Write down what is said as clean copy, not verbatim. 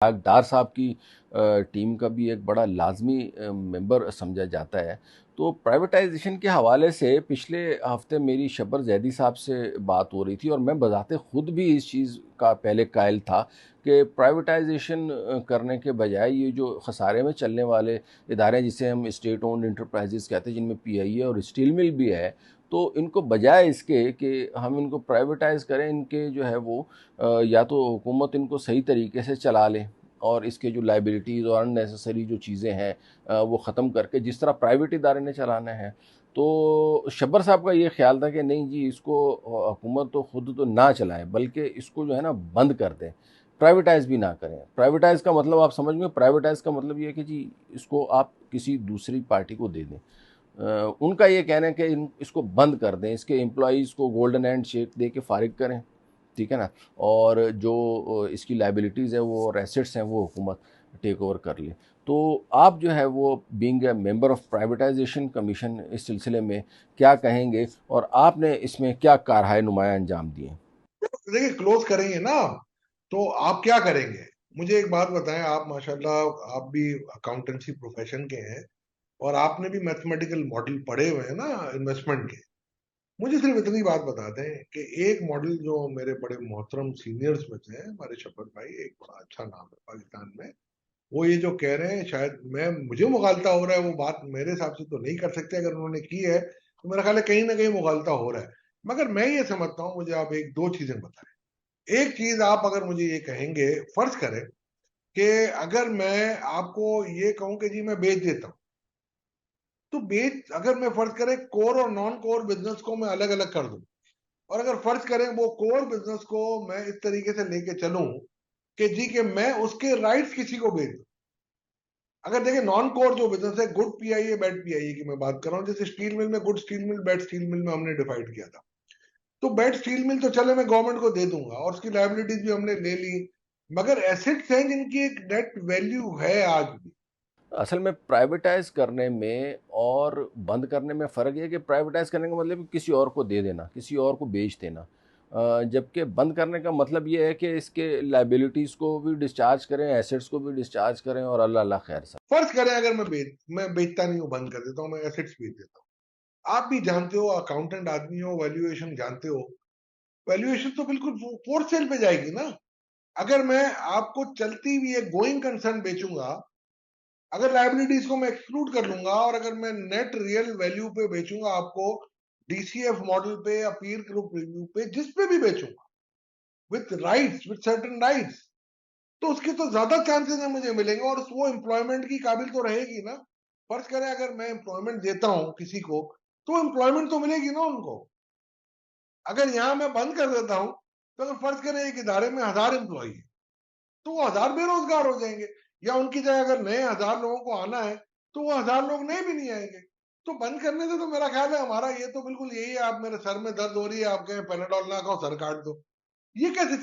डार साहब की टीम का भी एक बड़ा लाजमी मेंबर समझा जाता है। तो प्राइवेटाइजेशन के हवाले से पिछले हफ्ते मेरी शब्बर जैदी साहब से बात हो रही थी और मैं बजाते खुद भी इस चीज़ का पहले कायल था कि प्राइवेटाइजेशन करने के बजाय ये जो खसारे में चलने वाले इदारे जिसे हम स्टेट ओन्ड इंटरप्राइजेस कहते हैं, जिनमें पीआईए और स्टील मिल भी है, तो इनको बजाय इसके कि हम इनको प्राइवेटाइज़ करें, इनके जो है वो या तो हुकूमत इनको सही तरीके से चला ले और इसके जो लाइबिलिटीज़ और अननेसेसरी जो चीज़ें हैं वो ख़त्म करके जिस तरह प्राइवेट इदारे ने चलाना है। तो शब्बर साहब का ये ख्याल था कि नहीं जी, इसको हुकूमत तो खुद तो ना चलाए, बल्कि इसको जो है ना बंद कर दें, प्राइवेटाइज़ भी ना करें। प्राइवेटाइज़ का मतलब आप समझ में, प्राइवेटाइज़ का मतलब ये है कि जी इसको आप किसी दूसरी पार्टी को दे दें। उनका ये कहना है कि इसको बंद कर दें, इसके एम्प्लॉइज़ को गोल्डन हैंड शेक दे के फारिग करें, ठीक है ना? और जो इसकी लायबिलिटीज़ है वो और एसेट्स हैं वो हुकूमत टेक ओवर कर ले। तो आप जो है वो being a member of privatisation commission इस सिलसिले में क्या कहेंगे और आपने इसमें क्या कारहाय नुमाया अंजाम दिए? तो देखिए, क्लोज करेंगे ना, तो आप क्या करेंगे? मुझे एक बात बताएं, आप माशाल्लाह आप भी अकाउंटेंसी प्रोफेशन के हैं और आपने भी मैथमेटिकल मॉडल पढ़े हुए हैं ना इन्वेस्टमेंट के। मुझे सिर्फ इतनी बात बता दें कि एक मॉडल जो मेरे बड़े मोहतरम सीनियर्स में थे, हमारे शफत भाई, एक बड़ा अच्छा नाम है पाकिस्तान में, वो ये जो कह रहे हैं, शायद मैं मुझे मुगालता हो रहा है, वो बात मेरे हिसाब से तो नहीं कर सकते, अगर उन्होंने की है तो मेरा ख्याल है कहीं ना कहीं मुगालता हो रहा है। मगर मैं ये समझता हूँ, मुझे आप एक दो चीजें बताएं। एक चीज आप अगर मुझे ये कहेंगे, फर्ज करें कि अगर मैं आपको ये कहूं कि जी मैं बेच देता हूं, तो बेच, अगर मैं फर्ज करें कोर और नॉन कोर बिजनेस को मैं अलग अलग कर दूं, और अगर फर्ज करें वो कोर बिजनेस को मैं इस तरीके से लेके चलूं कि जी कि मैं उसके राइट्स किसी को बेच दूं। अगर देखिए, नॉन कोर जो बिजनेस है, गुड पीआईए बैड पीआईए की मैं बात कर रहा हूं, जैसे स्टील मिल में good steel mill bad steel mill में हमने डिवाइड किया था। तो बैड स्टील मिल तो चले मैं गवर्नमेंट को दे दूंगा और उसकी लाइबिलिटीज भी हमने ले ली, मगर एसेट्स हैं जिनकी एक नेट वैल्यू है आज भी। असल में प्राइवेटाइज़ करने में और बंद करने में फ़र्क ये है कि प्राइवेटाइज़ करने का मतलब किसी और को दे देना, किसी और को बेच देना। जबकि बंद करने का मतलब ये है कि इसके लायबिलिटीज़ को भी डिस्चार्ज करें, एसेट्स को भी डिस्चार्ज करें और अल्लाह अल्लाह खैर सब। फर्ज करें अगर मैं बेचता नहीं हूँ, बंद कर देता हूँ, मैं एसेट्स बेच देता हूँ। आप भी जानते हो, अकाउंटेंट आदमी हो, वैल्यूएशन जानते हो, वैल्यूएशन तो बिल्कुल फोर सेल पे जाएगी ना। अगर मैं आपको चलती हुई एक गोइंग कंसर्न बेचूंगा, अगर लाइबिलिटीज को मैं एक्सक्लूड कर लूंगा और अगर मैं नेट रियल वैल्यू पे बेचूंगा आपको, डीसीएफ मॉडल पे या पीर ग्रुप रिव्यू पे, जिस पे भी बेचूंगा, with rights, with certain rights, तो उसके तो ज्यादा चांसेस है मुझे मिलेंगे और वो एम्प्लॉयमेंट की काबिल तो रहेगी ना। फर्ज करें अगर मैं एम्प्लॉयमेंट देता हूं किसी को, तो एम्प्लॉयमेंट तो मिलेगी ना उनको। अगर यहां मैं बंद कर देता हूं, तो अगर फर्ज करें एक इदारे में 1000 एम्प्लॉय है, तो वो 1000 बेरोजगार हो जाएंगे, या उनकी जगह अगर नए 1000 लोगों को आना है, तो वो 1000 लोग नए भी नहीं आएंगे। तो बंद करने से तो मेरा ख्याल है हमारा ये तो बिल्कुल यही है, आप मेरे सर में दर्द हो रही है, आप कहें पैनाडोल ना खाओ, सर काट दो, ये कैसे